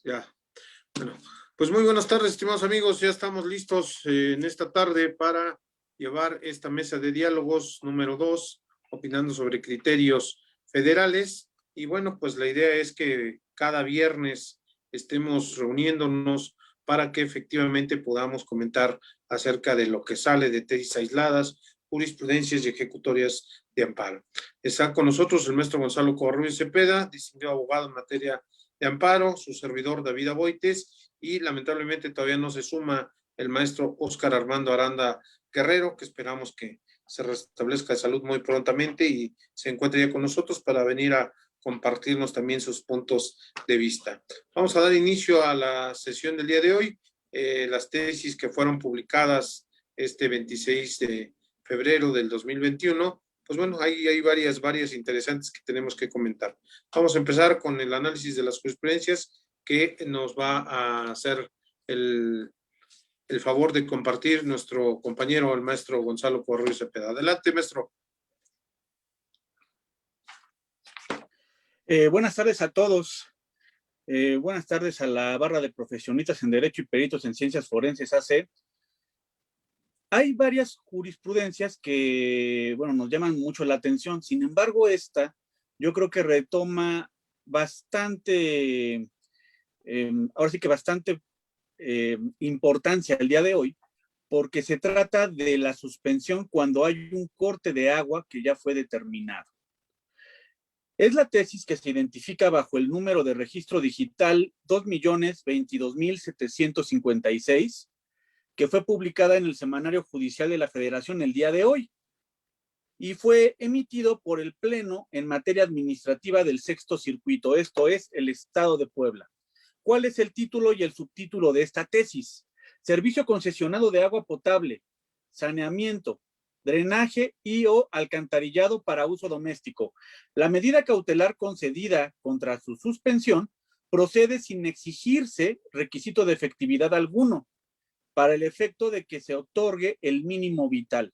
Ya, bueno, pues muy buenas tardes, estimados amigos. Ya estamos listos en esta tarde para llevar esta mesa de diálogos número 2, opinando sobre criterios federales. Y bueno, pues la idea es que cada viernes estemos reuniéndonos para que efectivamente podamos comentar acerca de lo que sale de tesis aisladas, jurisprudencias y ejecutorias de amparo. Está con nosotros el maestro Gonzalo Covarrubias Cepeda, distinguido abogado en materia de amparo, su servidor David Aboites, y lamentablemente todavía no se suma el maestro Óscar Armando Aranda Guerrero, que esperamos que se restablezca de salud muy prontamente y se encuentre ya con nosotros para venir a compartirnos también sus puntos de vista. Vamos a dar inicio a la sesión del día de hoy. Las tesis que fueron publicadas este 26 de febrero del 2021, pues bueno, hay varias interesantes que tenemos que comentar. Vamos a empezar con el análisis de las jurisprudencias que nos va a hacer el favor de compartir nuestro compañero, el maestro Gonzalo Covarrubias Cepeda. Adelante, maestro. Buenas tardes a todos. Buenas tardes a la barra de profesionistas en Derecho y peritos en Ciencias Forenses AC. Hay varias jurisprudencias que, bueno, nos llaman mucho la atención. Sin embargo, esta yo creo que retoma bastante, ahora sí que bastante importancia el día de hoy, porque se trata de la suspensión cuando hay un corte de agua que ya fue determinado. Es la tesis que se identifica bajo el número de registro digital 2.022.756, que fue publicada en el Semanario Judicial de la Federación el día de hoy y fue emitido por el Pleno en materia administrativa del Sexto Circuito, esto es, el Estado de Puebla. ¿Cuál es el título y el subtítulo de esta tesis? Servicio concesionado de agua potable, saneamiento, drenaje y o alcantarillado para uso doméstico. La medida cautelar concedida contra su suspensión procede sin exigirse requisito de efectividad alguno, para el efecto de que se otorgue el mínimo vital.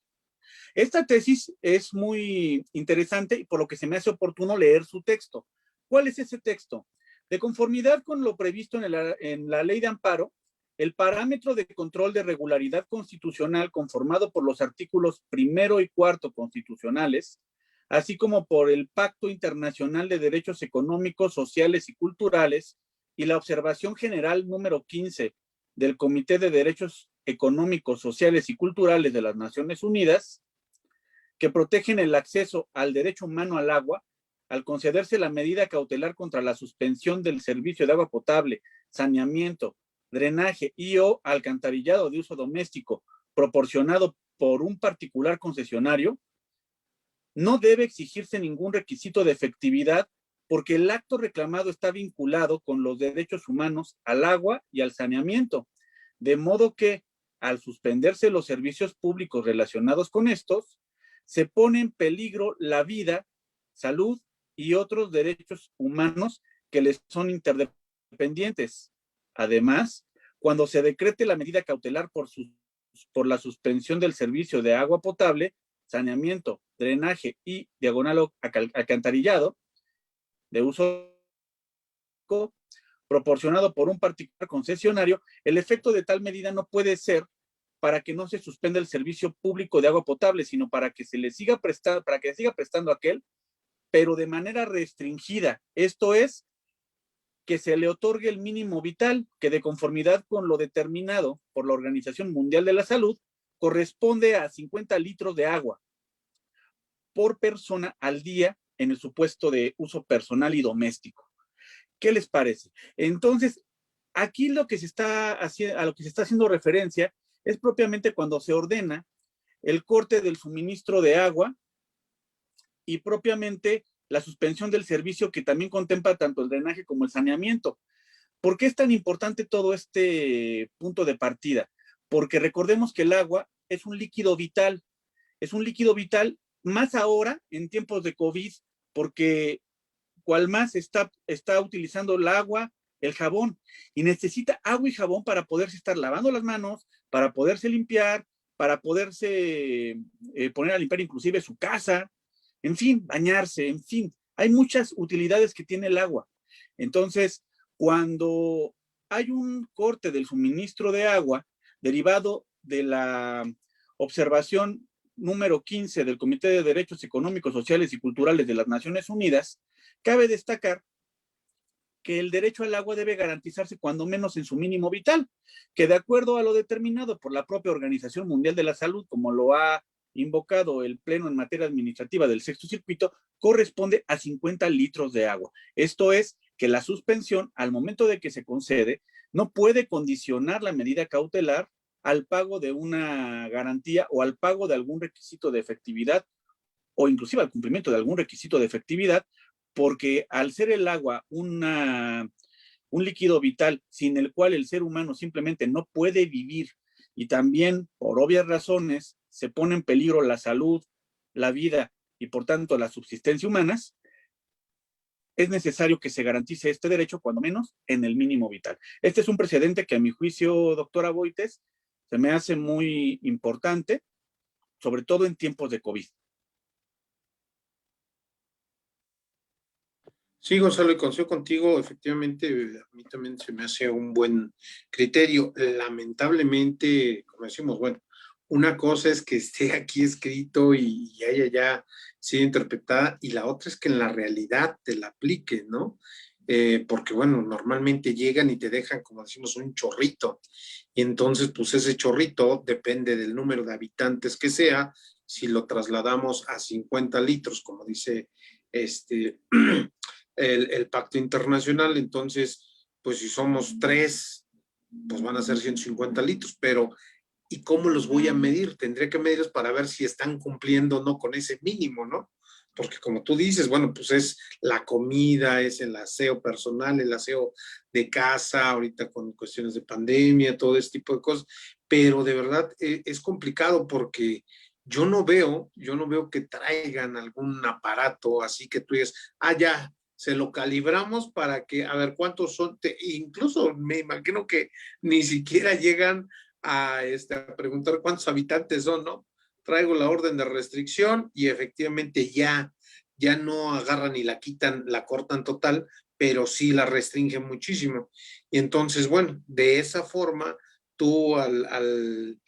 Esta tesis es muy interesante y por lo que se me hace oportuno leer su texto. ¿Cuál es ese texto? De conformidad con lo previsto en la ley de amparo, el parámetro de control de regularidad constitucional conformado por los artículos 1 y 4 constitucionales, así como por el Pacto Internacional de Derechos Económicos, Sociales y Culturales y la Observación General número 15 del Comité de Derechos Económicos, Sociales y Culturales de las Naciones Unidas, que protegen el acceso al derecho humano al agua, al concederse la medida cautelar contra la suspensión del servicio de agua potable, saneamiento, drenaje y o alcantarillado de uso doméstico proporcionado por un particular concesionario, no debe exigirse ningún requisito de efectividad porque el acto reclamado está vinculado con los derechos humanos al agua y al saneamiento, de modo que, al suspenderse los servicios públicos relacionados con estos, se pone en peligro la vida, salud y otros derechos humanos que les son interdependientes. Además, cuando se decrete la medida cautelar por la suspensión del servicio de agua potable, saneamiento, drenaje y diagonal alcantarillado de uso proporcionado por un particular concesionario, el efecto de tal medida no puede ser para que no se suspenda el servicio público de agua potable, sino para que se le siga prestando, para que se siga prestando a aquel, pero de manera restringida. Esto es, que se le otorgue el mínimo vital, que de conformidad con lo determinado por la Organización Mundial de la Salud, corresponde a 50 litros de agua por persona al día en el supuesto de uso personal y doméstico. ¿Qué les parece? Entonces, aquí lo que se está haciendo, a lo que se está haciendo referencia es propiamente cuando se ordena el corte del suministro de agua y propiamente la suspensión del servicio que también contempla tanto el drenaje como el saneamiento. ¿Por qué es tan importante todo este punto de partida? Porque recordemos que el agua es un líquido vital más ahora en tiempos de COVID, porque cual más está utilizando el agua, el jabón, y necesita agua y jabón para poderse estar lavando las manos, para poderse limpiar, para poderse poner a limpiar inclusive su casa, en fin, bañarse, en fin. Hay muchas utilidades que tiene el agua. Entonces, Cuando hay un corte del suministro de agua derivado de la observación número 15 del Comité de Derechos Económicos, Sociales y Culturales de las Naciones Unidas, cabe destacar que el derecho al agua debe garantizarse cuando menos en su mínimo vital, que de acuerdo a lo determinado por la propia Organización Mundial de la Salud, como lo ha invocado el Pleno en materia administrativa del sexto circuito, corresponde a 50 litros de agua. Esto es que la suspensión, al momento de que se concede, no puede condicionar la medida cautelar al pago de una garantía o al pago de algún requisito de efectividad o inclusive al cumplimiento de algún requisito de efectividad, porque al ser el agua un líquido vital sin el cual el ser humano simplemente no puede vivir y también por obvias razones se pone en peligro la salud, la vida y por tanto la subsistencia humanas, es necesario que se garantice este derecho cuando menos en el mínimo vital. Este es un precedente que a mi juicio, doctora Boites, se me hace muy importante, sobre todo en tiempos de COVID. Sí, Gonzalo, y coincido contigo, efectivamente, a mí también se me hace un buen criterio. Lamentablemente, como decimos, bueno, una cosa es que esté aquí escrito y haya ya sido interpretada, y la otra es que en la realidad te la aplique, ¿no? Porque, bueno, normalmente llegan y te dejan, como decimos, un chorrito, y entonces, pues ese chorrito depende del número de habitantes que sea. Si lo trasladamos a 50 litros, como dice el pacto internacional, entonces, pues si somos tres, pues van a ser 150 litros, pero ¿y cómo los voy a medir? Tendría que medirlos para ver si están cumpliendo o no con ese mínimo, ¿no? Porque como tú dices, bueno, pues es la comida, es el aseo personal, el aseo de casa, ahorita con cuestiones de pandemia, todo este tipo de cosas, pero de verdad es complicado porque yo no veo que traigan algún aparato así que tú digas, ya, se lo calibramos para que, a ver cuántos son, incluso me imagino que ni siquiera llegan a preguntar cuántos habitantes son, ¿no? Traigo la orden de restricción y efectivamente ya no agarran y la quitan, la cortan total, pero sí la restringen muchísimo. Y entonces, bueno, de esa forma, tú al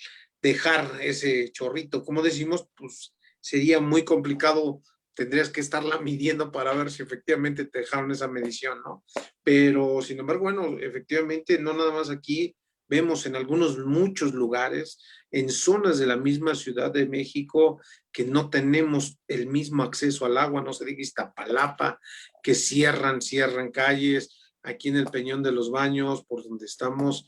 dejar ese chorrito, como decimos, pues sería muy complicado, tendrías que estarla midiendo para ver si efectivamente te dejaron esa medición, ¿no? Pero, sin embargo, bueno, efectivamente, no nada más aquí, vemos en muchos lugares, en zonas de la misma Ciudad de México, que no tenemos el mismo acceso al agua, no se diga Iztapalapa, que cierran calles, aquí en el Peñón de los Baños, por donde estamos,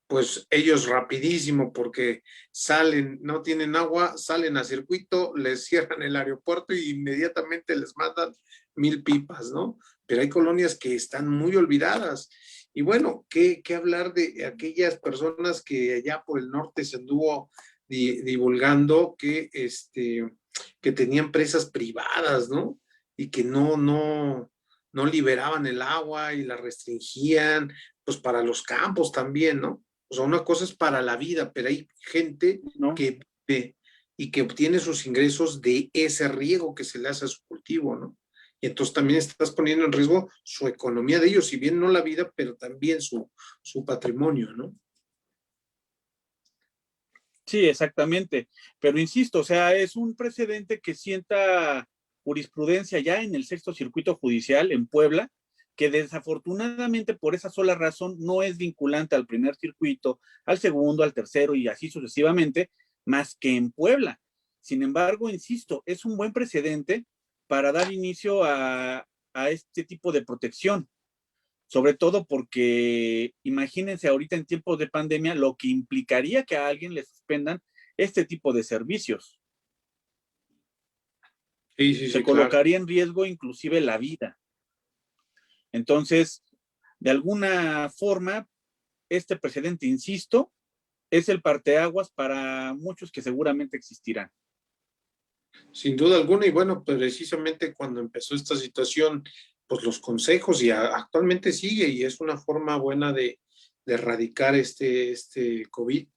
pues ellos rapidísimo, porque salen, no tienen agua, salen a circuito, les cierran el aeropuerto y inmediatamente les mandan 1000 pipas, ¿no? Pero hay colonias que están muy olvidadas. Y bueno, ¿qué hablar de aquellas personas que allá por el norte se anduvo divulgando que tenían presas privadas, ¿no? Y que no liberaban el agua y la restringían, pues para los campos también, ¿no? O sea, una cosa es para la vida, pero hay gente ¿No? que vive y que obtiene sus ingresos de ese riego que se le hace a su cultivo, ¿no? Y entonces también estás poniendo en riesgo su economía de ellos, si bien no la vida, pero también su patrimonio, ¿no? Sí, exactamente. Pero insisto, o sea, es un precedente que sienta jurisprudencia ya en el sexto circuito judicial en Puebla, que desafortunadamente por esa sola razón no es vinculante al primer circuito, al segundo, al tercero y así sucesivamente, más que en Puebla. Sin embargo, insisto, es un buen precedente para dar inicio a este tipo de protección, sobre todo porque imagínense ahorita en tiempos de pandemia lo que implicaría que a alguien le suspendan este tipo de servicios. Sí, sí, Se sí, claro. colocaría en riesgo inclusive la vida. Entonces, de alguna forma, este precedente, insisto, es el parteaguas para muchos que seguramente existirán. Sin duda alguna, y bueno, precisamente cuando empezó esta situación, pues los consejos, y actualmente sigue, y es una forma buena de erradicar este COVID,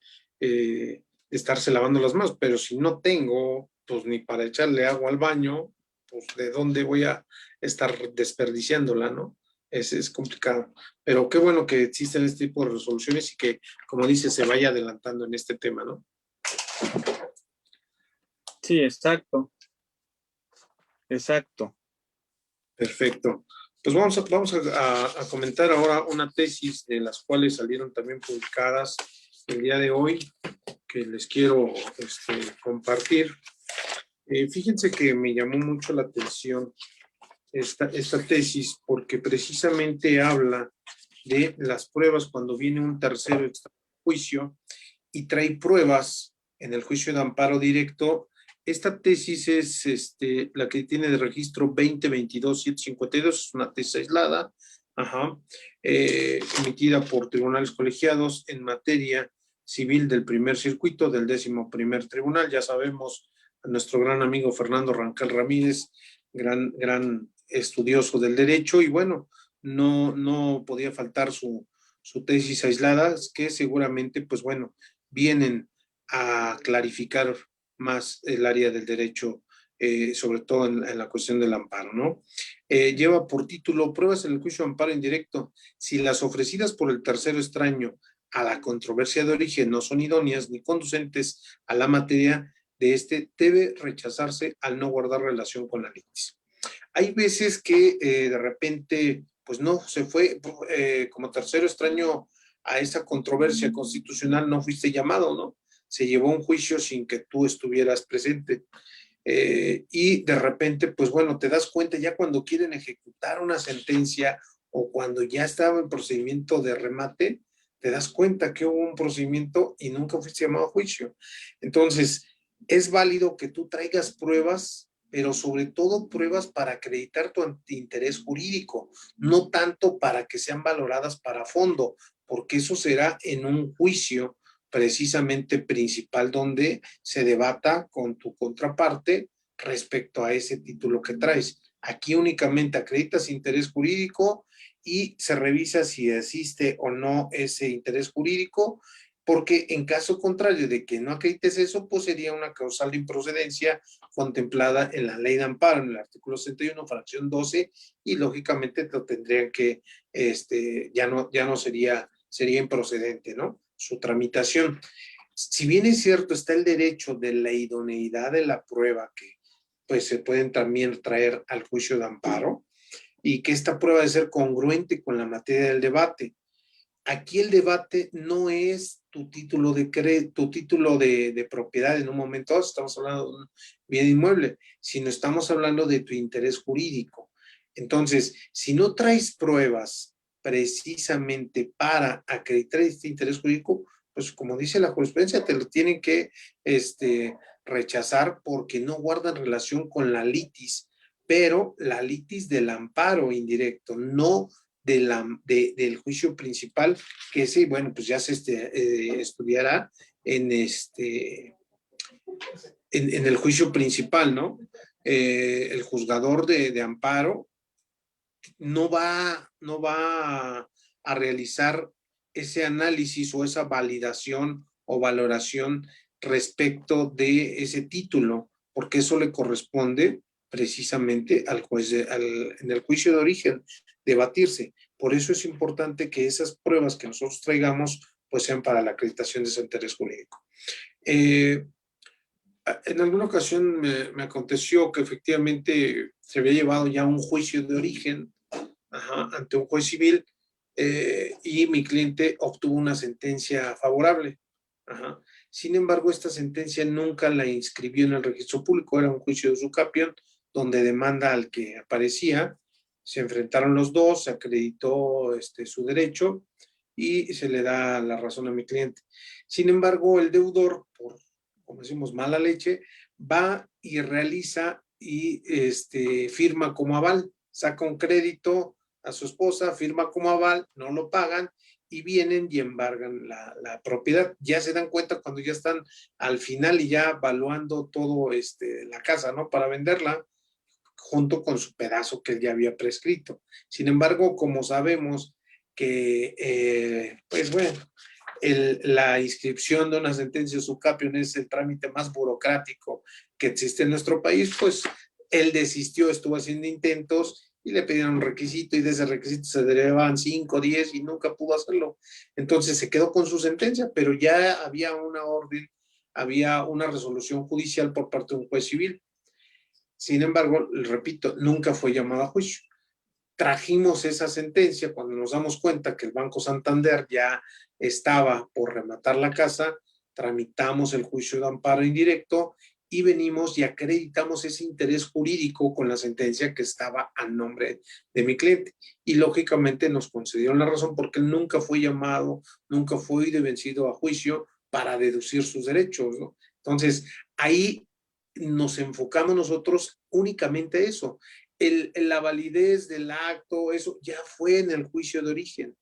estarse lavando las manos, pero si no tengo, pues ni para echarle agua al baño, pues de dónde voy a estar desperdiciándola, ¿no? es complicado. Pero qué bueno que existen este tipo de resoluciones y que, como dice, se vaya adelantando en este tema, ¿no? Sí, exacto. Exacto. Perfecto. Pues vamos a comentar ahora una tesis de las cuales salieron también publicadas el día de hoy, que les quiero compartir. Fíjense que me llamó mucho la atención esta tesis porque precisamente habla de las pruebas cuando viene un tercero extra juicio y trae pruebas en el juicio de amparo directo. Esta tesis es la que tiene de registro 2022-752, es una tesis aislada, emitida por tribunales colegiados en materia civil del primer circuito del 11º tribunal. Ya sabemos, a nuestro gran amigo Fernando Rancal Ramírez, gran estudioso del derecho, y bueno, no podía faltar su tesis aislada, que seguramente, pues bueno, vienen a clarificar más el área del derecho, sobre todo en la cuestión del amparo, ¿no? Lleva por título Pruebas en el juicio de amparo indirecto. Si las ofrecidas por el tercero extraño a la controversia de origen no son idóneas ni conducentes a la materia de debe rechazarse al no guardar relación con la litis. Hay veces que de repente, pues no, se fue como tercero extraño a esa controversia constitucional, no fuiste llamado, ¿no? Se llevó un juicio sin que tú estuvieras presente. Y de repente, pues bueno, te das cuenta ya cuando quieren ejecutar una sentencia o cuando ya estaba en procedimiento de remate, te das cuenta que hubo un procedimiento y nunca fuiste llamado a juicio. Entonces, es válido que tú traigas pruebas, pero sobre todo pruebas para acreditar tu interés jurídico, no tanto para que sean valoradas para fondo, porque eso será en un juicio precisamente principal donde se debata con tu contraparte respecto a ese título que traes. Aquí únicamente acreditas interés jurídico y se revisa si existe o no ese interés jurídico, porque en caso contrario de que no acredites eso, pues sería una causal de improcedencia contemplada en la ley de amparo, en el artículo 61, fracción 12, y lógicamente te lo tendrían que, ya no sería improcedente, ¿no? Su tramitación. Si bien es cierto, está el derecho de la idoneidad de la prueba que pues se pueden también traer al juicio de amparo y que esta prueba debe ser congruente con la materia del debate. Aquí el debate no es tu título de propiedad en un momento dado, estamos hablando de un bien inmueble, sino estamos hablando de tu interés jurídico. Entonces, si no traes pruebas precisamente para acreditar este interés jurídico, pues como dice la jurisprudencia, te lo tienen que rechazar porque no guardan relación con la litis, pero la litis del amparo indirecto, no del juicio principal, que sí, bueno, pues ya se estudiará en en el juicio principal, ¿no? El juzgador de amparo no va a realizar ese análisis o esa validación o valoración respecto de ese título, porque eso le corresponde precisamente al juez en el juicio de origen debatirse. Por eso es importante que esas pruebas que nosotros traigamos pues sean para la acreditación de ese interés jurídico. En alguna ocasión me aconteció que efectivamente se había llevado ya un juicio de origen ante un juez civil y mi cliente obtuvo una sentencia favorable. Sin embargo, esta sentencia nunca la inscribió en el registro público, era un juicio de usucapión donde demanda al que aparecía, se enfrentaron los dos, se acreditó su derecho y se le da la razón a mi cliente. Sin embargo, el deudor, por, como decimos, mala leche, va y realiza y firma como aval, saca un crédito a su esposa, firma como aval, no lo pagan y vienen y embargan la propiedad. Ya se dan cuenta cuando ya están al final y ya evaluando todo la casa, ¿no? Para venderla junto con su pedazo que él ya había prescrito. Sin embargo, como sabemos que, pues bueno, la inscripción de una sentencia usucapión es el trámite más burocrático que existe en nuestro país, pues él desistió, estuvo haciendo intentos y le pedían un requisito y de ese requisito se derivaban 5, 10 y nunca pudo hacerlo. Entonces se quedó con su sentencia, pero ya había una orden, había una resolución judicial por parte de un juez civil. Sin embargo, repito, nunca fue llamado a juicio. Trajimos esa sentencia cuando nos damos cuenta que el Banco Santander ya estaba por rematar la casa, tramitamos el juicio de amparo indirecto y venimos y acreditamos ese interés jurídico con la sentencia que estaba a nombre de mi cliente. Y lógicamente nos concedieron la razón porque él nunca fue llamado, nunca fue vencido a juicio para deducir sus derechos, ¿no? Entonces, ahí nos enfocamos nosotros únicamente a eso. La validez del acto, eso ya fue en el juicio de origen.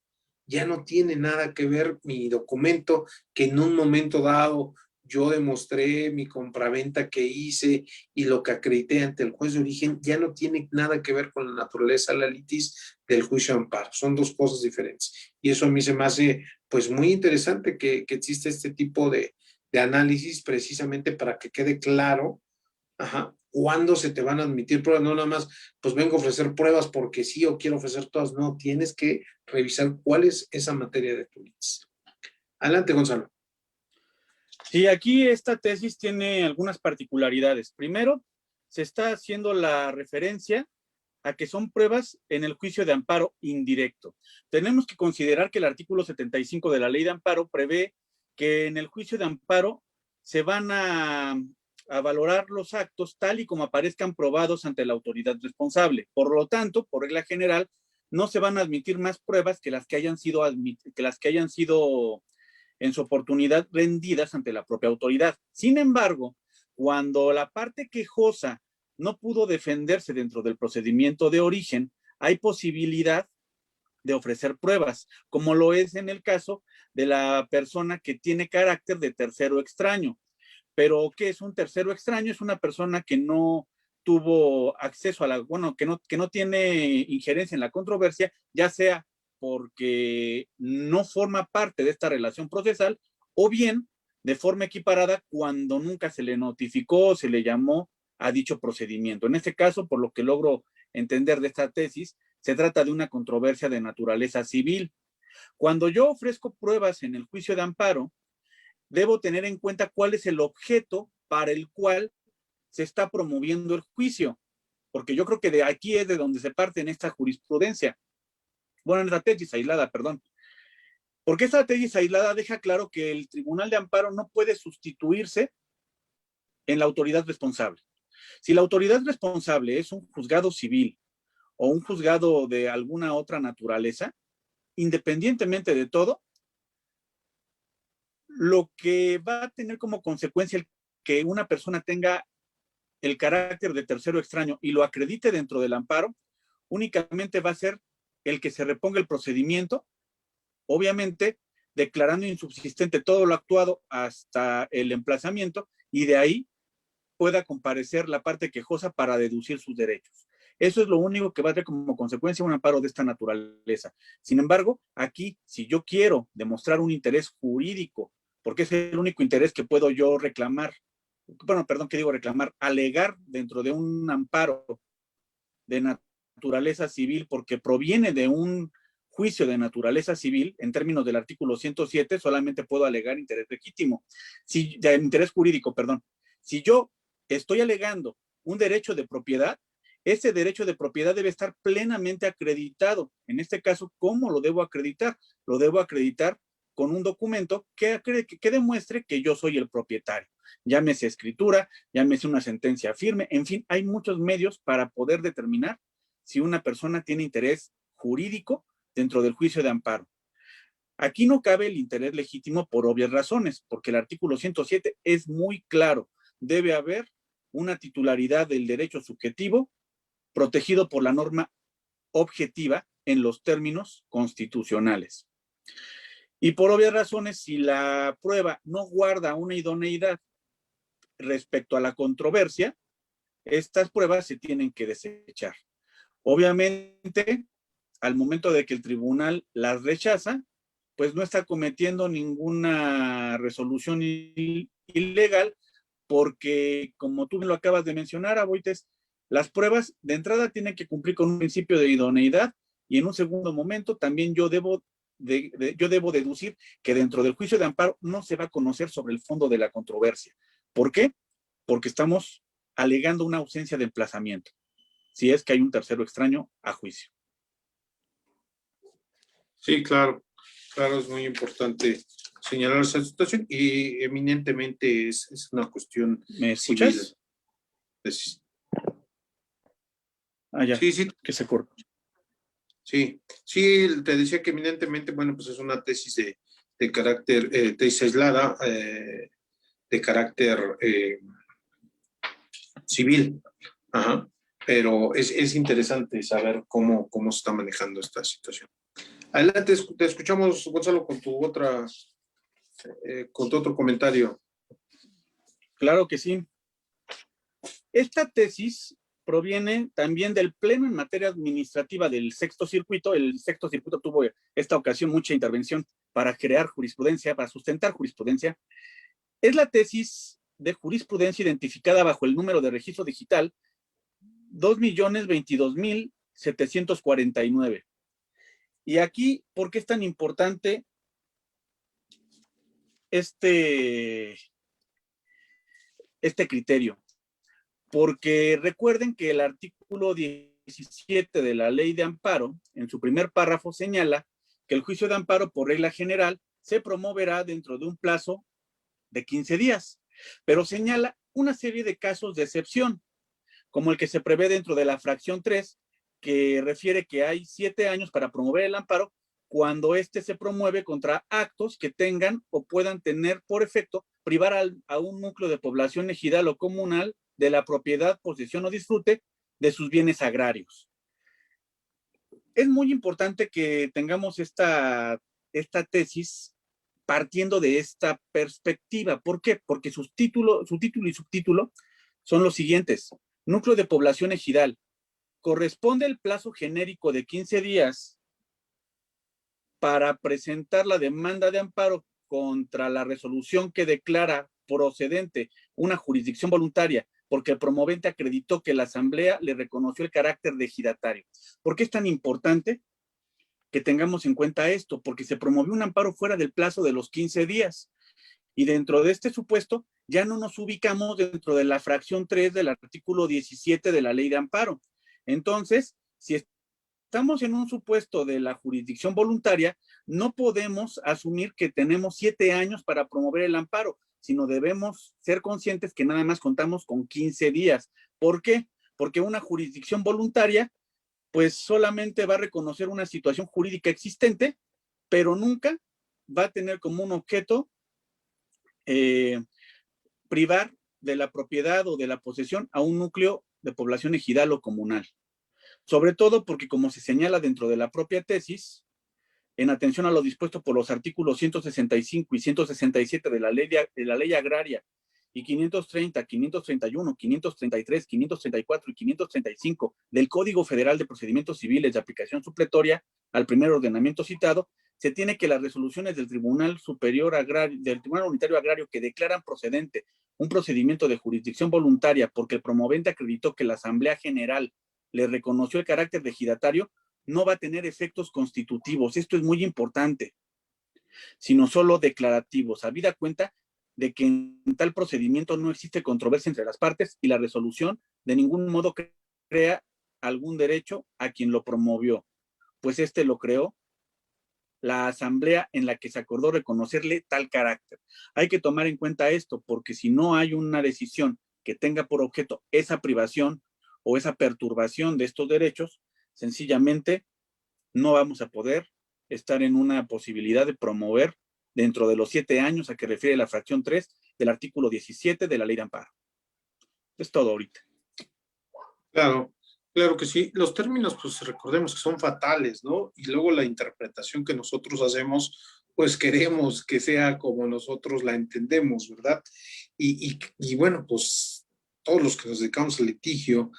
Ya no tiene nada que ver mi documento que en un momento dado yo demostré mi compraventa que hice y lo que acredité ante el juez de origen, ya no tiene nada que ver con la naturaleza de la litis del juicio de amparo. Son dos cosas diferentes. Y eso a mí se me hace pues muy interesante que existe este tipo de análisis precisamente para que quede claro. Ajá. ¿Cuándo se te van a admitir pruebas? No nada más, pues vengo a ofrecer pruebas porque sí o quiero ofrecer todas. No, tienes que revisar cuál es esa materia de tu litis. Adelante, Gonzalo. Sí, aquí esta tesis tiene algunas particularidades. Primero, se está haciendo la referencia a que son pruebas en el juicio de amparo indirecto. Tenemos que considerar que el artículo 75 de la ley de amparo prevé que en el juicio de amparo se van a valorar los actos tal y como aparezcan probados ante la autoridad responsable. Por lo tanto, por regla general, no se van a admitir más pruebas que las que hayan sido en su oportunidad rendidas ante la propia autoridad. Sin embargo, cuando la parte quejosa no pudo defenderse dentro del procedimiento de origen, hay posibilidad de ofrecer pruebas, como lo es en el caso de la persona que tiene carácter de tercero extraño. Pero, ¿qué es un tercero extraño? Es una persona que no tuvo acceso a la, bueno, que no tiene injerencia en la controversia, ya sea porque no forma parte de esta relación procesal o bien de forma equiparada cuando nunca se le notificó o se le llamó a dicho procedimiento. En este caso, por lo que logro entender de esta tesis, se trata de una controversia de naturaleza civil. Cuando yo ofrezco pruebas en el juicio de amparo, debo tener en cuenta cuál es el objeto para el cual se está promoviendo el juicio, porque yo creo que de aquí es de donde se parte en esta jurisprudencia. Bueno, en esta tesis aislada, perdón. Porque esta tesis aislada deja claro que el Tribunal de Amparo no puede sustituirse en la autoridad responsable. Si la autoridad responsable es un juzgado civil o un juzgado de alguna otra naturaleza, independientemente de todo, lo que va a tener como consecuencia el que una persona tenga el carácter de tercero extraño y lo acredite dentro del amparo, únicamente va a ser el que se reponga el procedimiento, obviamente declarando insubsistente todo lo actuado hasta el emplazamiento y de ahí pueda comparecer la parte quejosa para deducir sus derechos. Eso es lo único que va a tener como consecuencia un amparo de esta naturaleza. Sin embargo, aquí, si yo quiero demostrar un interés jurídico, porque es el único interés que puedo yo reclamar, bueno, perdón, que digo reclamar, alegar dentro de un amparo de naturaleza civil, porque proviene de un juicio de naturaleza civil, en términos del artículo 107, solamente puedo alegar interés legítimo, interés jurídico, perdón. Si yo estoy alegando un derecho de propiedad, ese derecho de propiedad debe estar plenamente acreditado. En este caso, ¿cómo lo debo acreditar? Lo debo acreditar con un documento que demuestre que yo soy el propietario. Llámese escritura, llámese una sentencia firme, en fin, hay muchos medios para poder determinar si una persona tiene interés jurídico dentro del juicio de amparo. Aquí no cabe el interés legítimo por obvias razones, porque el artículo 107 es muy claro. Debe haber una titularidad del derecho subjetivo protegido por la norma objetiva en los términos constitucionales. Y por obvias razones, si la prueba no guarda una idoneidad respecto a la controversia, estas pruebas se tienen que desechar. Obviamente, al momento de que el tribunal las rechaza, pues no está cometiendo ninguna resolución ilegal, porque como tú lo acabas de mencionar, Aboites, Las pruebas de entrada tienen que cumplir con un principio de idoneidad y en un segundo momento también yo debo deducir que dentro del juicio de amparo no se va a conocer sobre el fondo de la controversia. ¿Por qué? Porque estamos alegando una ausencia de emplazamiento, si es que hay un tercero extraño a juicio. Sí, claro, claro, es muy importante señalar esa situación y eminentemente es una cuestión ¿Me civil. escuchas? Ya, Sí, sí, que se corta. sí, sí, te decía que eminentemente, bueno, pues es una tesis de carácter, tesis aislada, de carácter civil. Ajá. Pero es interesante saber cómo se está manejando esta situación. Adelante, te escuchamos, Gonzalo, con tu otro comentario. Claro que sí. Esta tesis proviene también del Pleno en materia administrativa del Sexto Circuito. El Sexto Circuito tuvo esta ocasión mucha intervención para crear jurisprudencia, para sustentar jurisprudencia. Es la tesis de jurisprudencia identificada bajo el número de registro digital 2.022.749. Y aquí, ¿por qué es tan importante este criterio? Porque recuerden que el artículo 17 de la Ley de Amparo, en su primer párrafo, señala que el juicio de amparo, por regla general, se promoverá dentro de un plazo de 15 días, pero señala una serie de casos de excepción, como el que se prevé dentro de la fracción 3, que refiere que hay 7 años para promover el amparo cuando éste se promueve contra actos que tengan o puedan tener por efecto privar a un núcleo de población ejidal o comunal de la propiedad, posesión o disfrute de sus bienes agrarios. Es muy importante que tengamos esta tesis partiendo de esta perspectiva. ¿Por qué? Porque su título y subtítulo son los siguientes. Núcleo de población ejidal. Corresponde el plazo genérico de 15 días para presentar la demanda de amparo contra la resolución que declara procedente una jurisdicción voluntaria, porque el promovente acreditó que la asamblea le reconoció el carácter de ejidatario. ¿Por qué es tan importante que tengamos en cuenta esto? Porque se promovió un amparo fuera del plazo de los 15 días. Y dentro de este supuesto, ya no nos ubicamos dentro de la fracción 3 del artículo 17 de la Ley de Amparo. Entonces, si estamos en un supuesto de la jurisdicción voluntaria, no podemos asumir que tenemos 7 años para promover el amparo, sino debemos ser conscientes que nada más contamos con 15 días. ¿Por qué? Porque una jurisdicción voluntaria, pues solamente va a reconocer una situación jurídica existente, pero nunca va a tener como un objeto privar de la propiedad o de la posesión a un núcleo de población ejidal o comunal. Sobre todo porque, como se señala dentro de la propia tesis, en atención a lo dispuesto por los artículos 165 y 167 de la ley agraria y 530, 531, 533, 534 y 535 del Código Federal de Procedimientos Civiles de aplicación supletoria al primer ordenamiento citado, se tiene que las resoluciones del Tribunal Superior Agrario, del Tribunal Unitario Agrario que declaran procedente un procedimiento de jurisdicción voluntaria porque el promovente acreditó que la Asamblea General le reconoció el carácter de ejidatario, no va a tener efectos constitutivos. Esto es muy importante, sino solo declarativos, habida cuenta de que en tal procedimiento no existe controversia entre las partes y la resolución de ningún modo crea algún derecho a quien lo promovió, pues este lo creó la asamblea en la que se acordó reconocerle tal carácter. Hay que tomar en cuenta esto, porque si no hay una decisión que tenga por objeto esa privación o esa perturbación de estos derechos, sencillamente no vamos a poder estar en una posibilidad de promover dentro de los 7 años a que refiere la fracción 3 del artículo 17 de la Ley de Amparo. Es todo ahorita. Claro, claro que sí. Los términos, pues recordemos que son fatales, ¿no? Y luego la interpretación que nosotros hacemos, pues queremos que sea como nosotros la entendemos, ¿verdad? Y bueno, pues todos los que nos dedicamos al litigio,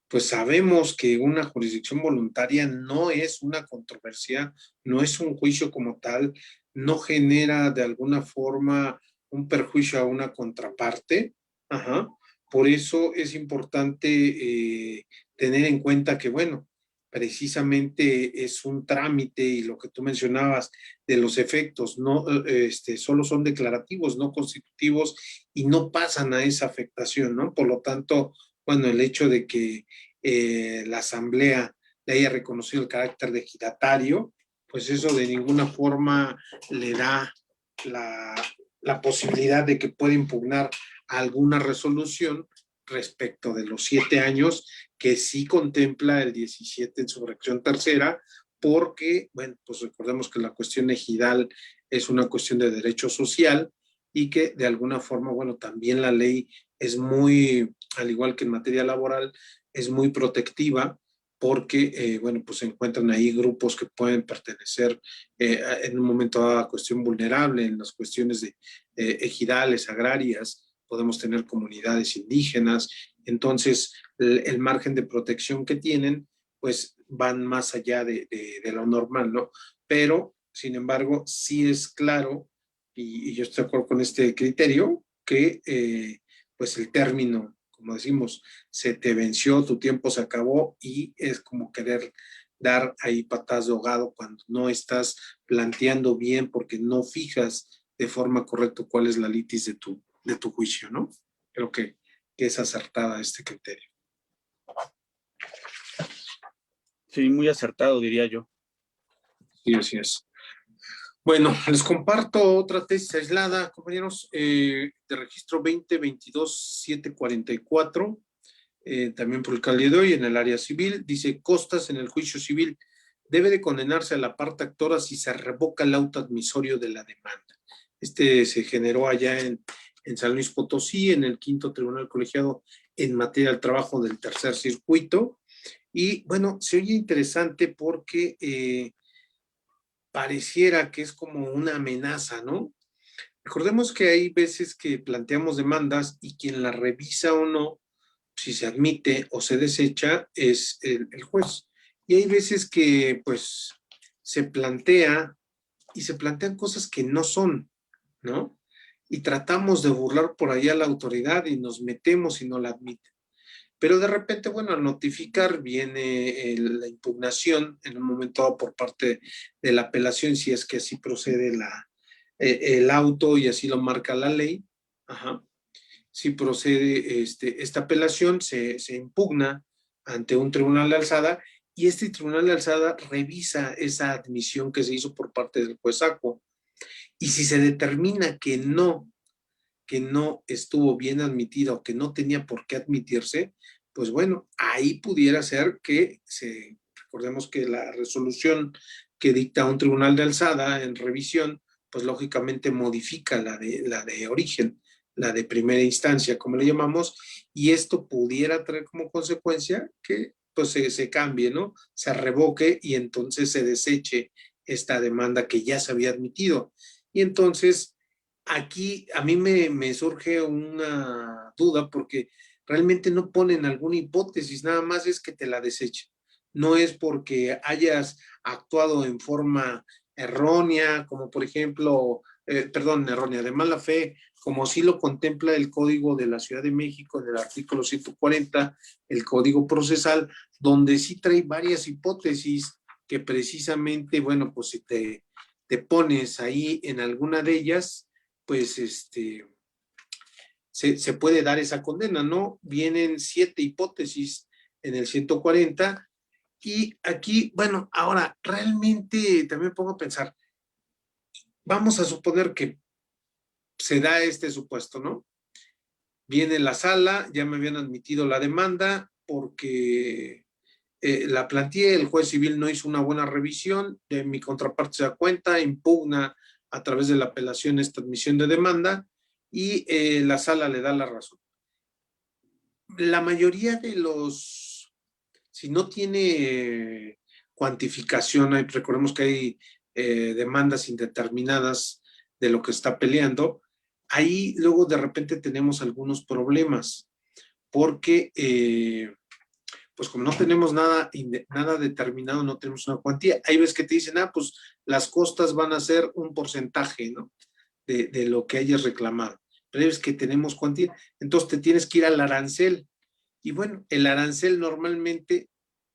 pues sabemos que una jurisdicción voluntaria no es una controversia, no es un juicio como tal, no genera de alguna forma un perjuicio a una contraparte, ajá, por eso es importante tener en cuenta que, bueno, precisamente es un trámite y lo que tú mencionabas de los efectos, no, solo son declarativos, no constitutivos y no pasan a esa afectación, ¿no? Por lo tanto, bueno, el hecho de que la Asamblea le haya reconocido el carácter de ejidatario, pues eso de ninguna forma le da la, la posibilidad de que pueda impugnar alguna resolución respecto de los 7 años que sí contempla el 17 en su fracción tercera, porque, bueno, pues recordemos que la cuestión ejidal es una cuestión de derecho social y que de alguna forma, bueno, también la ley es muy, al igual que en materia laboral, es muy protectiva porque, bueno, pues se encuentran ahí grupos que pueden pertenecer en un momento a cuestión vulnerable, en las cuestiones de ejidales, agrarias, podemos tener comunidades indígenas, entonces el margen de protección que tienen, pues van más allá de lo normal, ¿no? Pero, sin embargo, sí es claro, y yo estoy de acuerdo con este criterio, que pues el término, como decimos, se te venció, tu tiempo se acabó y es como querer dar ahí patadas de ahogado cuando no estás planteando bien porque no fijas de forma correcta cuál es la litis de tu juicio, ¿no? Creo que es acertada este criterio. Sí, muy acertado, diría yo. Sí, así es. Bueno, les comparto otra tesis aislada, compañeros, de registro 2022-744, también por el día de hoy en el área civil. Dice, costas en el juicio civil. Debe de condenarse a la parte actora si se revoca el auto admisorio de la demanda. Este se generó allá en San Luis Potosí, en el quinto tribunal colegiado en materia del trabajo del tercer circuito. Y bueno, se oye interesante porque pareciera que es como una amenaza, ¿no? Recordemos que hay veces que planteamos demandas y quien la revisa o no, si se admite o se desecha, es el juez. Y hay veces que pues se plantea y se plantean cosas que no son, ¿no? Y tratamos de burlar por allá a la autoridad y nos metemos y no la admiten. Pero de repente, bueno, al notificar viene la impugnación en un momento dado por parte de la apelación, si es que así procede el auto y así lo marca la ley. Ajá. Si procede esta apelación, se impugna ante un tribunal de alzada y este tribunal de alzada revisa esa admisión que se hizo por parte del juez ACO. Y si se determina que no estuvo bien admitida o que no tenía por qué admitirse, pues bueno, ahí pudiera ser que recordemos que la resolución que dicta un tribunal de alzada en revisión, pues lógicamente modifica la de origen, la de primera instancia, como le llamamos, y esto pudiera traer como consecuencia que pues se cambie, ¿no? Se revoque y entonces se deseche esta demanda que ya se había admitido. Y entonces aquí a mí me surge una duda porque realmente no ponen alguna hipótesis, nada más es que te la desechen. No es porque hayas actuado en forma errónea, como por ejemplo, perdón, errónea, de mala fe, como sí lo contempla el Código de la Ciudad de México en el artículo 140, el Código Procesal, donde sí trae varias hipótesis que precisamente, bueno, pues si te pones ahí en alguna de ellas, pues se puede dar esa condena, ¿no? Vienen 7 hipótesis en el 140 y aquí, bueno, ahora realmente también pongo a pensar, vamos a suponer que se da este supuesto, ¿no? Viene la sala, ya me habían admitido la demanda porque la planteé, el juez civil no hizo una buena revisión, de mi contraparte se da cuenta, impugna a través de la apelación esta admisión de demanda y la sala le da la razón. La mayoría de si no tiene cuantificación, recordemos que hay demandas indeterminadas de lo que está peleando, ahí luego de repente tenemos algunos problemas, porque pues como no tenemos nada determinado, no tenemos una cuantía. Hay veces que te dicen, pues las costas van a ser un porcentaje, ¿no? De lo que hayas reclamado. pero es que tenemos cuantía, entonces te tienes que ir al arancel. Y bueno, el arancel normalmente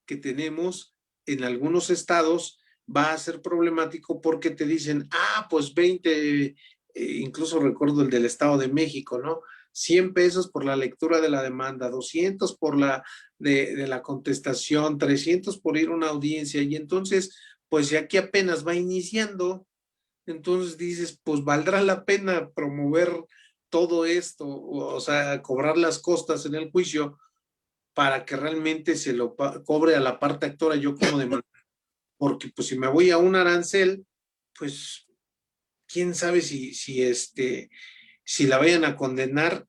que tenemos en algunos estados va a ser problemático porque te dicen, pues 20, incluso recuerdo el del Estado de México, ¿no? 100 pesos por la lectura de la demanda, 200 por la de la contestación, 300 por ir a una audiencia. Y entonces, pues ya aquí apenas va iniciando, entonces dices, pues valdrá la pena promover todo esto, o sea, cobrar las costas en el juicio para que realmente se lo cobre a la parte actora yo como demandante. Porque pues si me voy a un arancel, pues quién sabe si la vayan a condenar.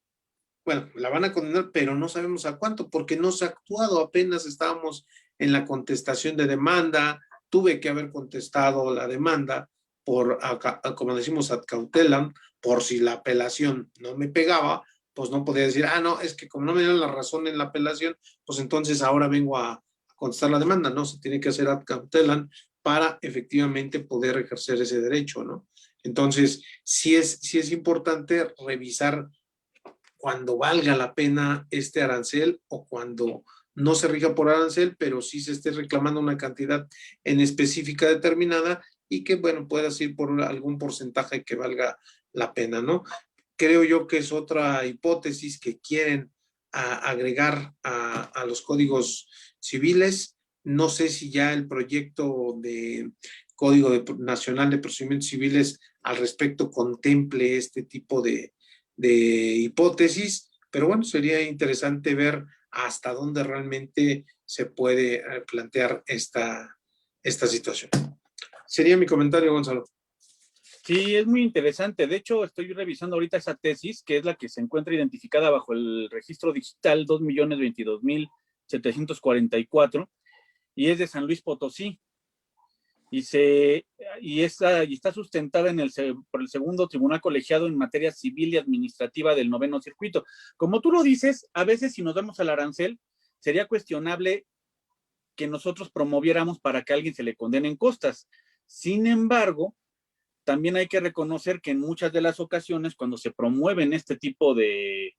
Bueno, la van a condenar, pero no sabemos a cuánto, porque no se ha actuado. Apenas estábamos en la contestación de demanda, tuve que haber contestado la demanda por, como decimos, ad cautelam, por si la apelación no me pegaba, pues no podía decir, no, es que como no me dieron la razón en la apelación, pues entonces ahora vengo a contestar la demanda, ¿no? Se tiene que hacer ad cautelam para efectivamente poder ejercer ese derecho, ¿no? Entonces, sí es importante revisar cuando valga la pena este arancel o cuando no se rija por arancel, pero sí se esté reclamando una cantidad en específica determinada y que, bueno, puedas ir por algún porcentaje que valga la pena, ¿no? Creo yo que es otra hipótesis que quieren agregar a los códigos civiles. No sé si ya el proyecto de Código Nacional de Procedimientos Civiles al respecto contemple este tipo de hipótesis, pero bueno, sería interesante ver hasta dónde realmente se puede plantear esta situación. Sería mi comentario, Gonzalo. Sí, es muy interesante. De hecho, estoy revisando ahorita esa tesis, que es la que se encuentra identificada bajo el registro digital 2.022.744, y es de San Luis Potosí. Y está sustentada por el segundo tribunal colegiado en materia civil y administrativa del 9º circuito. Como tú lo dices, a veces si nos vamos al arancel, sería cuestionable que nosotros promoviéramos para que a alguien se le condenen costas. Sin embargo, también hay que reconocer que en muchas de las ocasiones, cuando se promueven este tipo de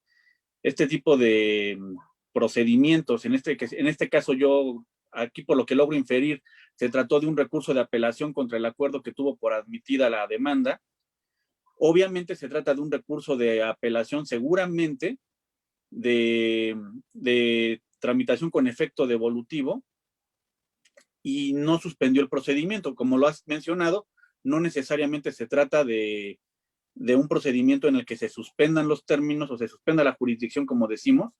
procedimientos, en este caso yo, aquí por lo que logro inferir, se trató de un recurso de apelación contra el acuerdo que tuvo por admitida la demanda. Obviamente se trata de un recurso de apelación seguramente de tramitación con efecto devolutivo y no suspendió el procedimiento. Como lo has mencionado, no necesariamente se trata de un procedimiento en el que se suspendan los términos o se suspenda la jurisdicción, como decimos,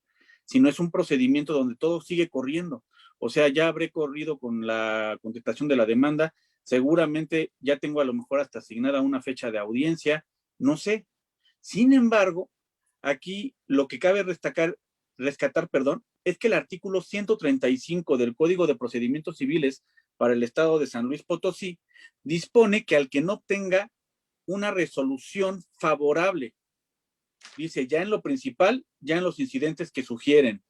sino es un procedimiento donde todo sigue corriendo. O sea, ya habré corrido con la contestación de la demanda, seguramente ya tengo a lo mejor hasta asignada una fecha de audiencia, no sé. Sin embargo, aquí lo que cabe rescatar, es que el artículo 135 del Código de Procedimientos Civiles para el Estado de San Luis Potosí dispone que al que no obtenga una resolución favorable, dice, ya en lo principal, ya en los incidentes que sugieren.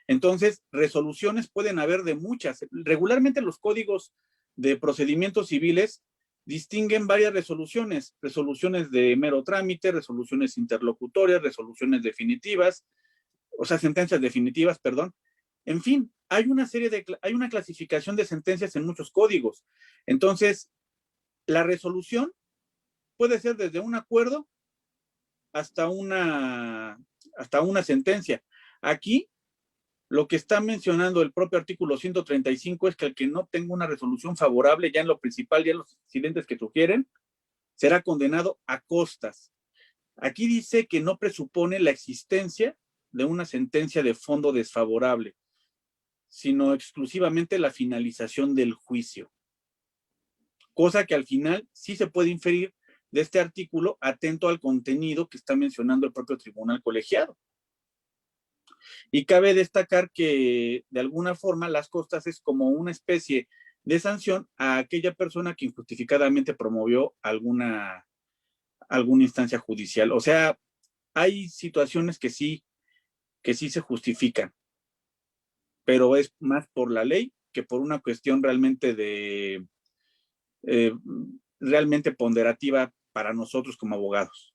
Entonces, resoluciones pueden haber de muchas. Regularmente los códigos de procedimientos civiles distinguen varias resoluciones, resoluciones de mero trámite, resoluciones interlocutorias, resoluciones definitivas, o sea, sentencias definitivas, perdón. En fin, hay una clasificación de sentencias en muchos códigos. Entonces, la resolución puede ser desde un acuerdo hasta una sentencia. Aquí, lo que está mencionando el propio artículo 135 es que el que no tenga una resolución favorable ya en lo principal, ya en los incidentes que sugieren, será condenado a costas. Aquí dice que no presupone la existencia de una sentencia de fondo desfavorable, sino exclusivamente la finalización del juicio. Cosa que al final sí se puede inferir de este artículo atento al contenido que está mencionando el propio tribunal colegiado. Y cabe destacar que de alguna forma las costas es como una especie de sanción a aquella persona que injustificadamente promovió alguna instancia judicial. O sea, hay situaciones que sí se justifican, pero es más por la ley que por una cuestión realmente ponderativa para nosotros como abogados.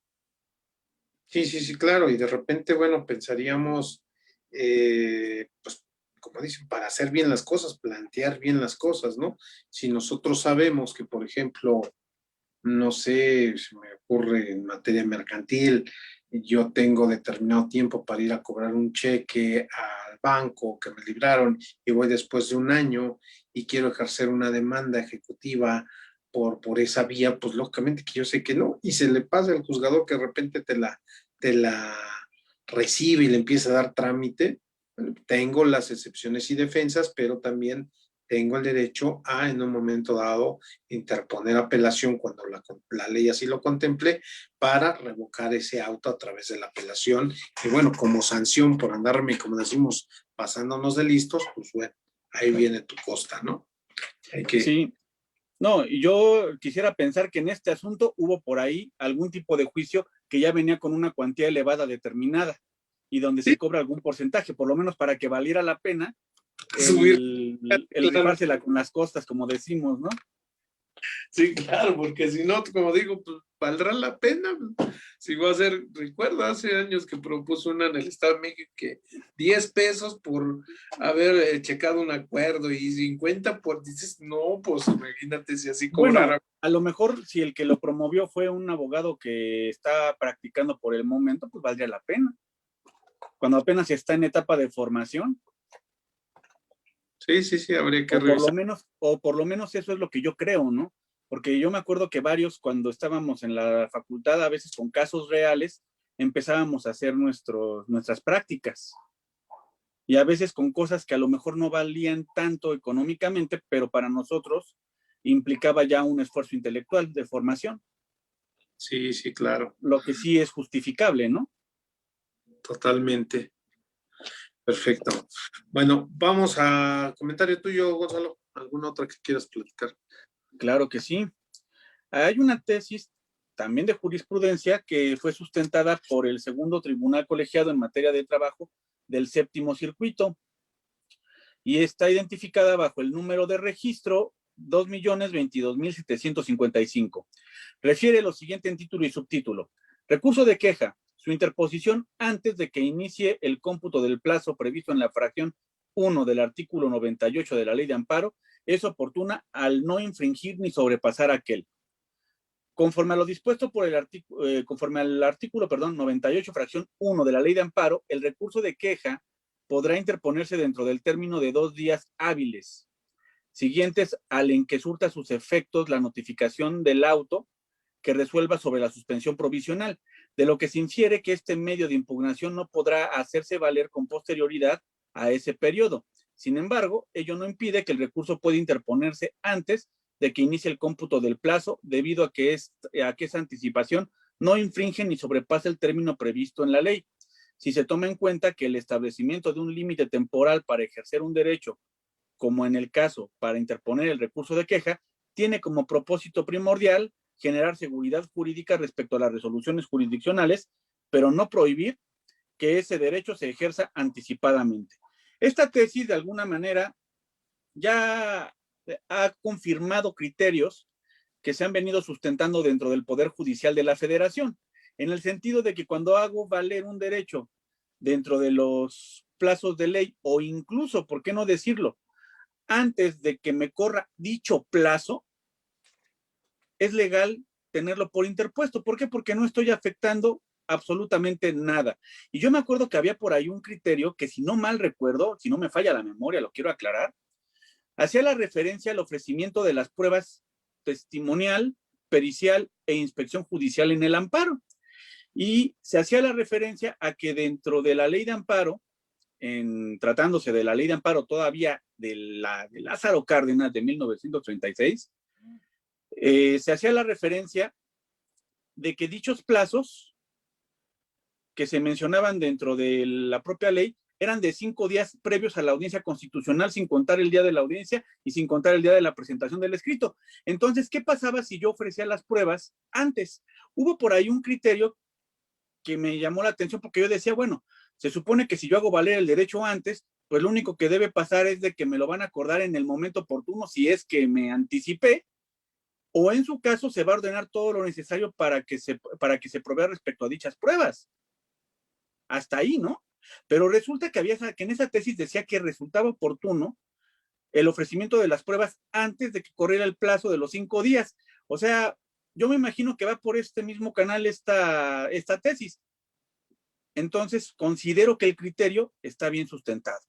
Sí, sí, sí, claro, y de repente, bueno, pensaríamos, pues, como dicen, para hacer bien las cosas, plantear bien las cosas, ¿no? Si nosotros sabemos que, por ejemplo, no sé, se me ocurre en materia mercantil, yo tengo determinado tiempo para ir a cobrar un cheque al banco que me libraron y voy después de un año y quiero ejercer una demanda ejecutiva por esa vía, pues lógicamente que yo sé que no, y se le pasa al juzgador que de repente te la recibe y le empieza a dar trámite. Bueno, tengo las excepciones y defensas, pero también tengo el derecho a, en un momento dado, interponer apelación cuando la ley así lo contemple para revocar ese auto a través de la apelación. Y bueno, como sanción por andarme, como decimos, pasándonos de listos, pues bueno, ahí viene tu costa, ¿no? Hay que, Sí, no, y yo quisiera pensar que en este asunto hubo por ahí algún tipo de juicio que ya venía con una cuantía elevada determinada y donde sí, se cobra algún porcentaje, por lo menos para que valiera la pena subir, el claro. rifársela con las costas, como decimos, ¿no? Sí, claro, porque si no, como digo, pues valdrá la pena. Si va a ser, recuerdo hace años que propuso una en el Estado de México que 10 pesos por haber checado un acuerdo y 50 por, dices, no, pues imagínate si así Bueno, cobrara. a lo mejor si el que lo promovió fue un abogado que está practicando por el momento, pues valdría la pena. Cuando apenas está en etapa de formación, Sí, sí, sí, habría que revisar. o por lo menos eso es lo que yo creo, ¿no? Porque yo me acuerdo que varios cuando estábamos en la facultad, a veces con casos reales, empezábamos a hacer nuestras prácticas. Y a veces con cosas que a lo mejor no valían tanto económicamente, pero para nosotros implicaba ya un esfuerzo intelectual de formación, Sí, sí, claro, lo que sí es justificable, ¿no? totalmente. Perfecto. Bueno, vamos a comentario tuyo, Gonzalo. ¿Alguna otra que quieras platicar? Claro que sí. Hay una tesis también de jurisprudencia que fue sustentada por el segundo tribunal colegiado en materia de trabajo del séptimo circuito y está identificada bajo el número de registro 2.022.755. Refiere lo siguiente en título y subtítulo. Recurso de queja. Su interposición antes de que inicie el cómputo del plazo previsto en la fracción 1 del artículo 98 de la Ley de Amparo es oportuna al no infringir ni sobrepasar aquel. Conforme a lo dispuesto por conforme al artículo 98, fracción 1 de la Ley de Amparo, el recurso de queja podrá interponerse dentro del término de 2 días hábiles, siguientes al en que surta sus efectos la notificación del auto que resuelva sobre la suspensión provisional, de lo que se infiere que este medio de impugnación no podrá hacerse valer con posterioridad a ese periodo. Sin embargo, ello no impide que el recurso pueda interponerse antes de que inicie el cómputo del plazo, debido a que esa anticipación no infringe ni sobrepasa el término previsto en la ley. Si se toma en cuenta que el establecimiento de un límite temporal para ejercer un derecho, como en el caso para interponer el recurso de queja, tiene como propósito primordial generar seguridad jurídica respecto a las resoluciones jurisdiccionales, pero no prohibir que ese derecho se ejerza anticipadamente. Esta tesis, de alguna manera, ya ha confirmado criterios que se han venido sustentando dentro del Poder Judicial de la Federación, en el sentido de que cuando hago valer un derecho dentro de los plazos de ley, o incluso, ¿por qué no decirlo?, antes de que me corra dicho plazo, es legal tenerlo por interpuesto. ¿Por qué? Porque no estoy afectando absolutamente nada. Y yo me acuerdo que había por ahí un criterio que, si no mal recuerdo, si no me falla la memoria, lo quiero aclarar, hacía la referencia al ofrecimiento de las pruebas testimonial, pericial e inspección judicial en el amparo. Y se hacía la referencia a que dentro de la ley de amparo, tratándose de la ley de amparo todavía de Lázaro Cárdenas de 1936, se hacía la referencia de que dichos plazos que se mencionaban dentro de la propia ley eran de 5 días previos a la audiencia constitucional, sin contar el día de la audiencia y sin contar el día de la presentación del escrito. Entonces, ¿qué pasaba si yo ofrecía las pruebas antes? Hubo por ahí un criterio que me llamó la atención, porque yo decía, bueno, se supone que si yo hago valer el derecho antes, pues lo único que debe pasar es de que me lo van a acordar en el momento oportuno, si es que me anticipé, o en su caso se va a ordenar todo lo necesario para que se provea respecto a dichas pruebas. Hasta ahí, ¿no? Pero resulta que en esa tesis decía que resultaba oportuno el ofrecimiento de las pruebas antes de que corriera el plazo de los 5 días. O sea, yo me imagino que va por este mismo canal esta tesis. Entonces, considero que el criterio está bien sustentado.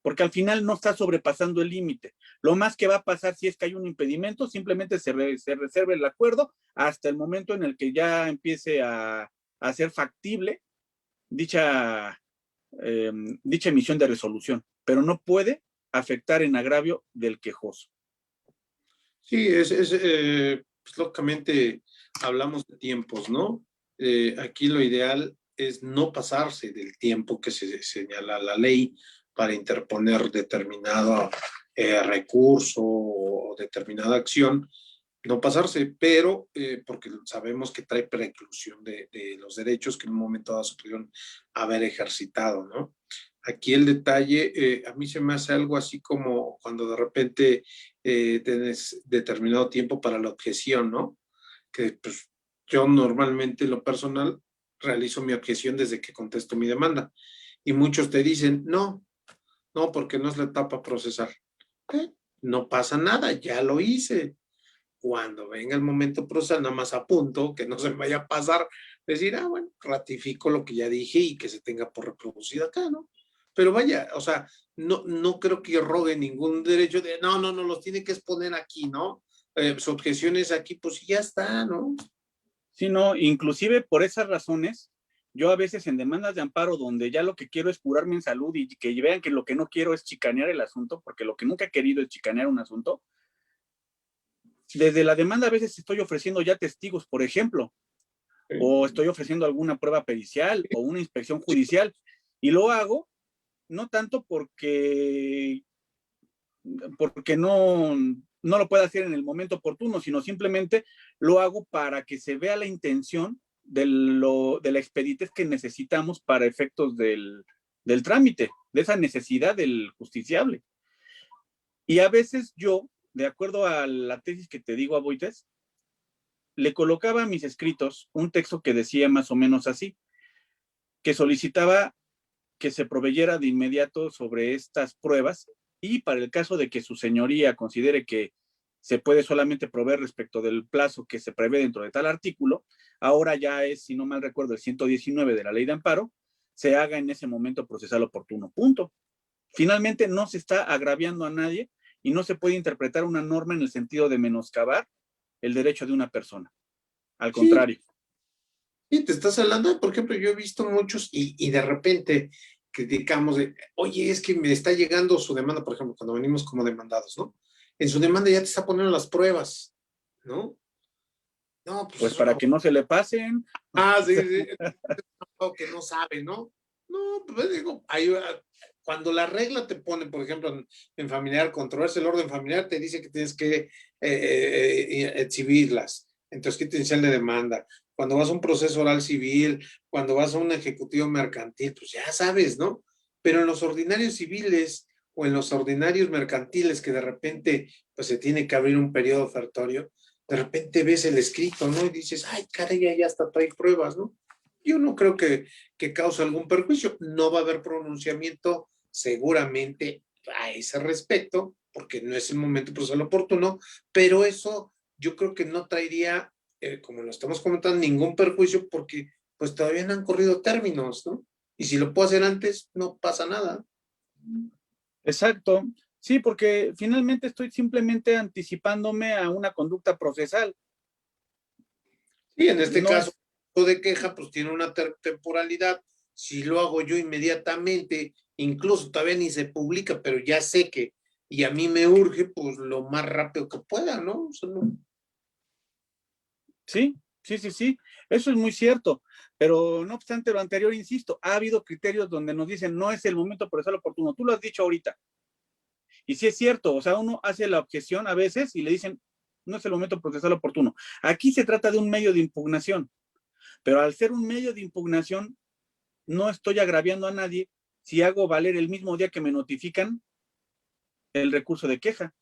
Porque al final no está sobrepasando el límite. Lo más que va a pasar si es que hay un impedimento, simplemente se reserva el acuerdo hasta el momento en el que ya empiece a ser factible dicha emisión de resolución, pero no puede afectar en agravio del quejoso. Sí, pues, lógicamente hablamos de tiempos, ¿no? Aquí lo ideal es no pasarse del tiempo que se señala la ley para interponer determinado recurso o determinada acción, no pasarse, pero porque sabemos que trae preclusión de los derechos que en un momento dado se pudieron haber ejercitado, ¿no? Aquí el detalle, a mí se me hace algo así como cuando de repente tienes determinado tiempo para la objeción, ¿no? Que pues yo normalmente en lo personal realizo mi objeción desde que contesto mi demanda. Y muchos te dicen, no, no, porque no es la etapa procesal. No pasa nada, ya lo hice. Cuando venga el momento procesal, nada más apunto, que no se me vaya a pasar, decir, bueno, ratifico lo que ya dije y que se tenga por reproducido acá, ¿no? Pero vaya, o sea, no creo que rogue ningún derecho de, no, los tiene que exponer aquí, ¿no? Su objeción es aquí, pues ya está, ¿no? Sí, no, inclusive por esas razones, yo a veces en demandas de amparo donde ya lo que quiero es curarme en salud y que vean que lo que no quiero es chicanear el asunto, porque lo que nunca he querido es chicanear un asunto, desde la demanda a veces estoy ofreciendo ya testigos, por ejemplo, o estoy ofreciendo alguna prueba pericial o una inspección judicial, y lo hago no tanto porque no lo pueda hacer en el momento oportuno, sino simplemente lo hago para que se vea la intención de la expeditez que necesitamos para efectos del trámite, de esa necesidad del justiciable. Y a veces yo, de acuerdo a la tesis que te digo a Boites, le colocaba a mis escritos un texto que decía más o menos así, que solicitaba que se proveyera de inmediato sobre estas pruebas y para el caso de que su señoría considere que se puede solamente proveer respecto del plazo que se prevé dentro de tal artículo, ahora ya es, si no mal recuerdo, el 119 de la ley de amparo, se haga en ese momento procesal oportuno. Punto. Finalmente no se está agraviando a nadie y no se puede interpretar una norma en el sentido de menoscabar el derecho de una persona. Al contrario. Sí, te estás hablando, por ejemplo, yo he visto muchos y de repente criticamos de, oye, es que me está llegando su demanda, por ejemplo, cuando venimos como demandados, ¿no? En su demanda ya te está poniendo las pruebas, ¿no? No, pues para que no se le pasen. Sí. Que no sabe, ¿no? No, pues digo, cuando la regla te pone, por ejemplo, en familiar, controversia el orden familiar, te dice que tienes que exhibirlas. Entonces, ¿qué te dice de demanda? Cuando vas a un proceso oral civil, cuando vas a un ejecutivo mercantil, pues ya sabes, ¿no? Pero en los ordinarios civiles o en los ordinarios mercantiles que de repente pues se tiene que abrir un periodo ofertorio, de repente ves el escrito, ¿no? Y dices, ay, caray, ya hasta trae pruebas, ¿no? Yo no creo que cause algún perjuicio. No va a haber pronunciamiento seguramente a ese respecto, porque no es el momento procesal oportuno, pero eso yo creo que no traería, como lo estamos comentando, ningún perjuicio porque pues todavía no han corrido términos, ¿no? Y si lo puedo hacer antes, no pasa nada. Exacto. Sí, porque finalmente estoy simplemente anticipándome a una conducta procesal. Sí, en este caso, de queja, pues tiene una temporalidad. Si lo hago yo inmediatamente, incluso todavía ni se publica, pero ya sé que, y a mí me urge, pues lo más rápido que pueda, ¿no? O sea, no. Sí. Eso es muy cierto. Pero no obstante lo anterior, insisto, ha habido criterios donde nos dicen no es el momento procesal oportuno. Tú lo has dicho ahorita. Y sí es cierto, o sea, uno hace la objeción a veces y le dicen no es el momento procesal oportuno. Aquí se trata de un medio de impugnación, pero al ser un medio de impugnación, no estoy agraviando a nadie si hago valer el mismo día que me notifican el recurso de queja.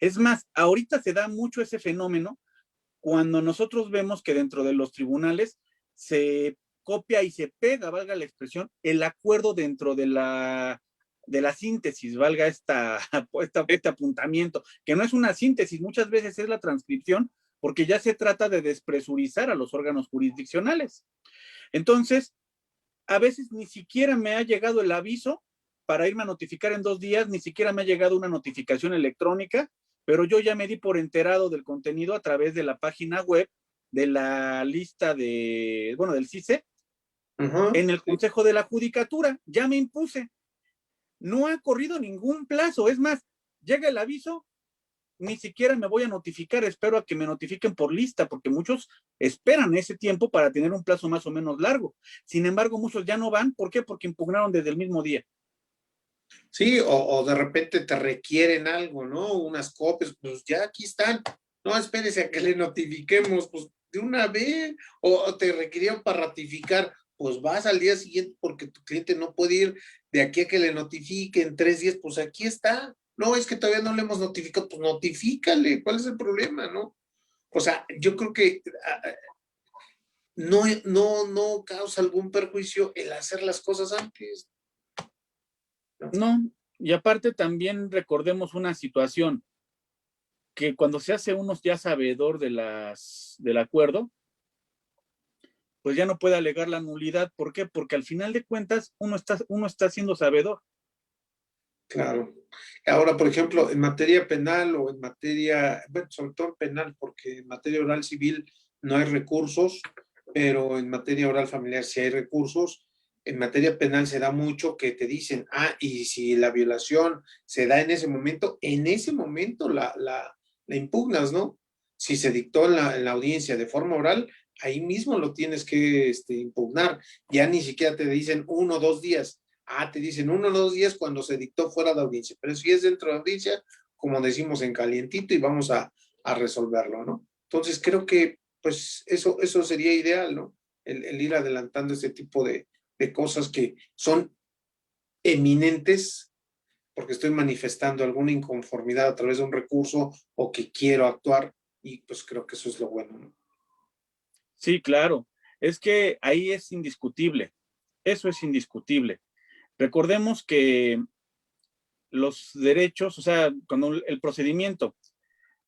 Es más, ahorita se da mucho ese fenómeno cuando nosotros vemos que dentro de los tribunales se copia y se pega, valga la expresión, el acuerdo dentro de la síntesis, valga este apuntamiento, que no es una síntesis, muchas veces es la transcripción, porque ya se trata de despresurizar a los órganos jurisdiccionales. Entonces, a veces ni siquiera me ha llegado el aviso para irme a notificar en 2 días, ni siquiera me ha llegado una notificación electrónica, pero yo ya me di por enterado del contenido a través de la página web de la lista del CICE, en el Consejo de la Judicatura, ya me impuse. No ha corrido ningún plazo, es más, llega el aviso, ni siquiera me voy a notificar, espero a que me notifiquen por lista, porque muchos esperan ese tiempo para tener un plazo más o menos largo. Sin embargo, muchos ya no van, ¿por qué? Porque impugnaron desde el mismo día. Sí, o de repente te requieren algo, ¿no? Unas copias, pues ya aquí están. No, espérese a que le notifiquemos, pues de una vez, o te requerían para ratificar, pues vas al día siguiente porque tu cliente no puede ir de aquí a que le notifiquen 3 días, pues aquí está. No, es que todavía no le hemos notificado, pues notifícale, ¿cuál es el problema, no? O sea, yo creo que no causa algún perjuicio el hacer las cosas antes. No, y aparte también recordemos una situación, que cuando se hace uno ya sabedor del acuerdo, pues ya no puede alegar la nulidad. ¿Por qué? Porque al final de cuentas uno está siendo sabedor. Claro. Ahora, por ejemplo, en materia penal o en materia, bueno, sobre todo en penal, porque en materia oral civil no hay recursos, pero en materia oral familiar sí hay recursos. En materia penal se da mucho que te dicen, y si la violación se da en ese momento la impugnas, ¿no? Si se dictó en la audiencia de forma oral, ahí mismo lo tienes que impugnar. Ya ni siquiera te dicen 1 o 2 días. Te dicen 1 o 2 días cuando se dictó fuera de audiencia, pero si es dentro de audiencia, como decimos en calientito y vamos a resolverlo, ¿no? Entonces creo que pues eso sería ideal, ¿no? El ir adelantando este tipo de cosas que son eminentes porque estoy manifestando alguna inconformidad a través de un recurso o que quiero actuar y pues creo que eso es lo bueno, ¿no? Sí, claro. Es que ahí es indiscutible. Eso es indiscutible. Recordemos que los derechos, o sea, cuando el procedimiento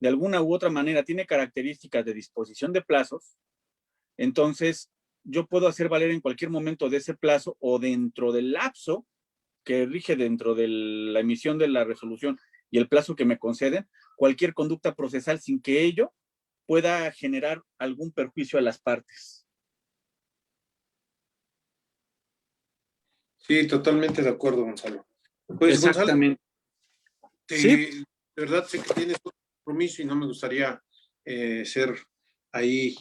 de alguna u otra manera tiene características de disposición de plazos, entonces yo puedo hacer valer en cualquier momento de ese plazo o dentro del lapso que rige dentro de la emisión de la resolución y el plazo que me conceden, cualquier conducta procesal sin que ello pueda generar algún perjuicio a las partes. Sí, totalmente de acuerdo, Gonzalo. Pues Gonzalo, Exactamente. Sí, de verdad sé que tienes un compromiso y no me gustaría ser ahí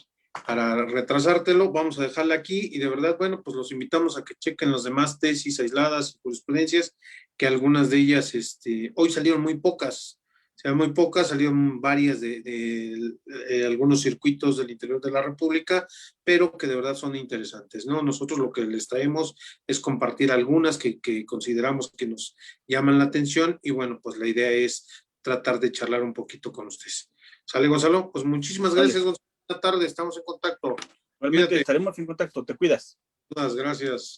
para retrasártelo. Vamos a dejarla aquí y de verdad, bueno, pues los invitamos a que chequen las demás tesis aisladas y jurisprudencias, que algunas de ellas, hoy salieron muy pocas, o sea, muy pocas, salieron varias de algunos circuitos del interior de la República, pero que de verdad son interesantes, ¿no? Nosotros lo que les traemos es compartir algunas que consideramos que nos llaman la atención y bueno, pues la idea es tratar de charlar un poquito con ustedes. ¿Sale, Gonzalo? Pues muchísimas vale. gracias, Gonzalo. Buenas tardes, estamos en contacto. Realmente Cuídate. estaremos en contacto. Te cuidas. Muchas gracias.